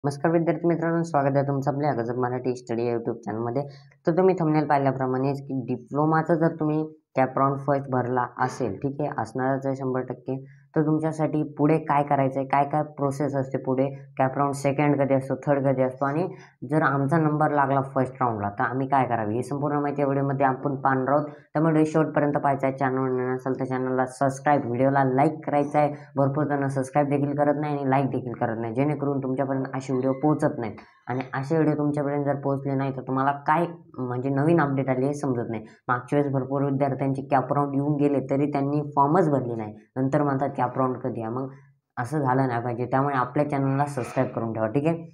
नमस्कार विद्यार्थी मित्रांनो, स्वागत आहे तुमचं आपल्या गजब मराठी स्टडी यूट्यूब चॅनलमध्ये. तर तुम्ही थंबनेल पाहिल्याप्रमाणेच की डिप्लोमाचा जर तुम्ही कॅप राऊंड फर्स्ट भरला असेल, ठीक आहे, असणारच आहे 100%. तर तुमच्यासाठी पुढे काय करायचं आहे, काय काय प्रोसेस असते पुढे, कॅप राऊंड सेकंड कधी असतो, थर्ड कधी असतो, आणि जर आमचा नंबर लागला फर्स्ट राऊंडला तर आम्ही काय करावे, ही संपूर्ण माहिती या व्हिडिओमध्ये आपण पाहणार आहोत. त्यामुळे शेवटपर्यंत पाहायचं आहे. चॅनलवर नसेल तर चॅनलला सबस्क्राईब, व्हिडिओला लाईक करायचं आहे. भरपूर जण सबस्क्राईब देखील करत नाही आणि लाईक देखील करत नाही, जेणेकरून तुमच्यापर्यंत असे व्हिडिओ पोहोचत नाहीत. आणि असे व्हिडिओ तुमच्यापर्यंत जर पोहोचले नाही तर तुम्हाला काय म्हणजे नवीन अपडेट आली हे समजत नाही. मागच्या वेळेस भरपूर विद्यार्थ्यांचे कॅप राऊंड येऊन गेले तरी त्यांनी फॉर्मच भरले नाही, नंतर म्हणतात कॅप राऊंड कधी आहे. मग असं झालं नाही पाहिजे, त्यामुळे आपल्या चॅनलला सबस्क्राईब करून ठेवा, ठीक आहे.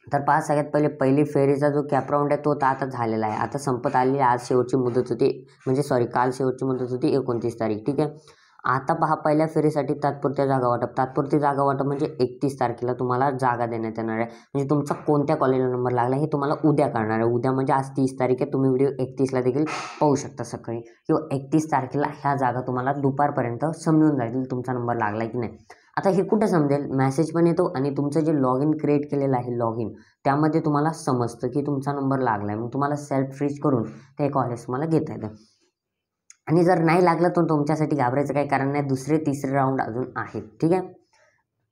तर पहा, सगळ्यात पहिले पहिली फेरीचा जो कॅप राऊंड आहे तो तर आता झालेला आहे, आता संपत आली. आज शेवटची मुदत होती, म्हणजे काल शेवटची मुदत होती 29 तारीख, ठीक आहे. आता पहा, पहिल्या फेरीसाठी तात्पुरत्या जागा वाटप, तात्पुरती जागा वाटप म्हणजे 31 तारखेला तुम्हाला जागा देण्यात येणार आहे. म्हणजे तुमचा कोणत्या कॉलेजला नंबर लागला हे तुम्हाला उद्या कळणार आहे. उद्या म्हणजे आज 30 तारीख आहे, तुम्ही व्हिडिओ 31ला देखील पाहू शकता सकाळी, किंवा 31 तारखेला ह्या जागा तुम्हाला दुपारपर्यंत समजून जाईल तुमचा नंबर लागला की नाही. आता हे कुठं समजेल, मेसेज पण येतो आणि तुमचं जे लॉग इन क्रिएट केलेलं आहे लॉग इन, त्यामध्ये तुम्हाला समजतं की तुमचा नंबर लागला आहे. मग तुम्हाला सेल्फ फ्रीज करून ते कॉलेज तुम्हाला घेता येतं. आणि जर नाही लागलं तर तुमच्यासाठी घाबरायचं काही कारण नाही, दुसरे तिसरे राऊंड अजून आहेत, ठीक आहे.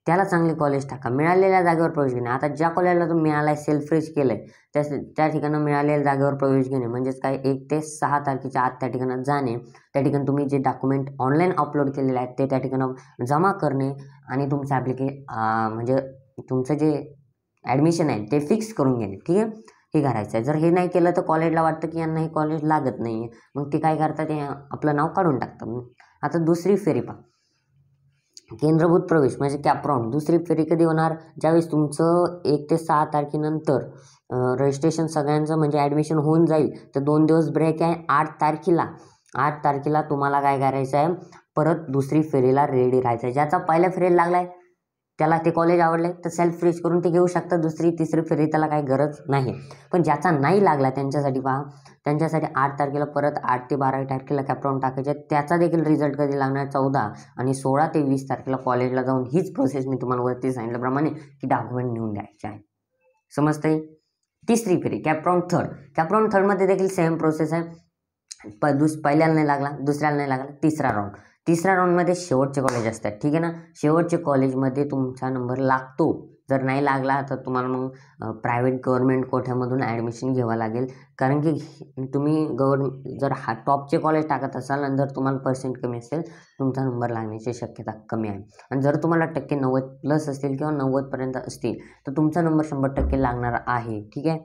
त्याला चांगले कॉलेज टाका, मिळालेल्या जागेवर प्रवेश घेणे. आता ज्या कॉलेजला तुम्ही मिळाला आहे, सेल्फ फ्रीज केलं आहे, त्या ठिकाणी मिळालेल्या जागेवर प्रवेश घेणे म्हणजेच काय, 1 ते 6 तारखेच्या आत त्या ठिकाणी जाणे, त्या ठिकाणी तुम्ही जे डॉक्युमेंट ऑनलाईन अपलोड केलेले आहेत ते त्या ठिकाणी जमा करणे, आणि तुमचं म्हणजे तुमचं जे ॲडमिशन आहे ते फिक्स करून घेणे, ठीक आहे. हे करायचं आहे. जर हे नाही केलं तर कॉलेजला वाटतं की यांना हे कॉलेज लागत नाही आहे, मग ते काय करतात, ते आपलं नाव काढून टाकतात. आता दुसरी फेरी पहा, केंद्रभूत प्रवेश म्हणजे कॅप राऊंड. दुसरी फेरी कधी होणार, ज्यावेळेस तुमचं 1 ते 6 तारखेनंतर रजिस्ट्रेशन सगळ्यांचं म्हणजे ॲडमिशन होऊन जाईल, तर 2 दिवस ब्रेक आहे. 8 तारखेला तुम्हाला काय करायचं आहे, परत दुसरी फेरीला रेडी राहायचं आहे. ज्याचा पहिल्या फेरीला लागला आहे त्याला ते कॉलेज आवडलं तर सेल्फ फ्रीज करून ते घेऊ शकतात. दुसरी तिसरी फेरी त्याला काही गरज नाही. पण ज्याचा नाही लागला त्यांच्यासाठी पहा, त्यांच्यासाठी 8 तारखेला परत 8 ते 12 तारखेला कॅप राऊंड टाकायचे. त्याचा देखील रिझल्ट कधी लागणार, 14 आणि 16 ते 20 तारखेला कॉलेजला जाऊन हीच प्रोसेस मी तुम्हाला वरती सांगितल्याप्रमाणे की डॉक्युमेंट नेऊन द्यायचे आहे. समजतंय. तिसरी फेरी CAP round third. CAP round थर्डमध्ये देखील सेम प्रोसेस आहे. पहिल्याला नाही लागला, दुसऱ्याला नाही लागला, तिसऱ्या राऊंडमध्ये शेवटचे कॉलेज असतात, ठीक आहे ना. शेवटचे कॉलेजमध्ये तुमचा नंबर लागतो. जर नाही लागला तर तुम्हाला मग प्रायव्हेट गव्हर्नमेंट कोठ्यामधून ॲडमिशन घ्यावं लागेल, कारण की तुम्ही जर टॉपचे कॉलेज टाकत असाल आणि जर तुम्हाला पर्सेंट कमी असेल तुमचा नंबर लागण्याची शक्यता कमी आहे. आणि जर तुम्हाला टक्के 90+ असतील किंवा 90पर्यंत असतील तर तुमचा नंबर 100% लागणार आहे, ठीक आहे.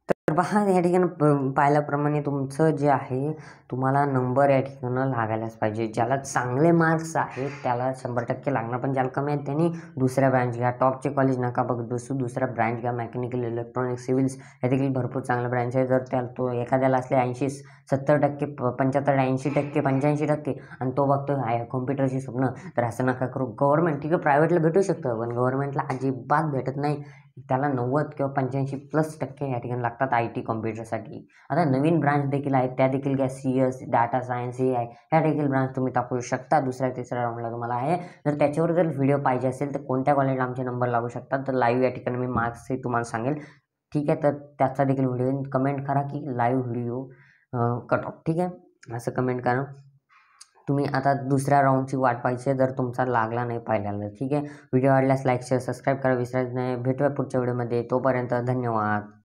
तर पहा, या ठिकाणी पाहिल्याप्रमाणे तुमचं जे आहे, तुम्हाला नंबर या ठिकाणी लागायलाच पाहिजे. ज्याला चांगले मार्क्स आहेत त्याला 100% लागणार, पण ज्याला कमी आहेत त्यांनी दुसऱ्या ब्रँच घ्या. टॉपचे कॉलेज नका बघत बसू, दुसऱ्या ब्रँच घ्या. मेकॅनिकल, इलेक्ट्रॉनिक्स, सिव्हिल्स हे देखील भरपूर चांगल्या ब्रँच आहे. जर तो एखाद्याला असले 80-70%, 75-80%, 85% आणि तो बघतो आहे कॉम्प्युटरची स्वप्न, तर असं नका करू. गव्हर्नमेंट ठीक आहे, प्रायव्हेटला भेटू शकतं पण गव्हर्नमेंटला अजिबात भेटत नाही. त्याला 90 किंवा 85+ टक्के या ठिकाणी लागतात IT कॉम्प्युटरसाठी. आता नवीन ब्रांच देखील आहेत, त्या देखील घ्या. CS, डाटा सायन्स, AI ह्या देखील ब्रांच तुम्ही टाकू शकता. दुसऱ्या तिसऱ्या राऊंडला तुम्हाला आहे. जर त्याच्यावर जर व्हिडिओ पाहिजे असेल तर कोणत्या कॉलेजला आमचे नंबर लागू शकतात तर लाईव्ह या ठिकाणी मी मार्क्सही तुम्हाला सांगेल, ठीक आहे. तर त्याचा देखील व्हिडिओ कमेंट करा की लाईव्ह व्हिडिओ कट ऑफ, ठीक आहे, असं कमेंट करा. तुम्ही आता दुसऱ्या राऊंडची वाट पाहायची जर तुमचा लागला नाही पहिल्याला, ठीक आहे. व्हिडिओ आवडल्यास लाईक, शेअर, सबस्क्राईब करा विसरायचं नाही. भेटूया पुढच्या व्हिडिओमध्ये, तोपर्यंत धन्यवाद.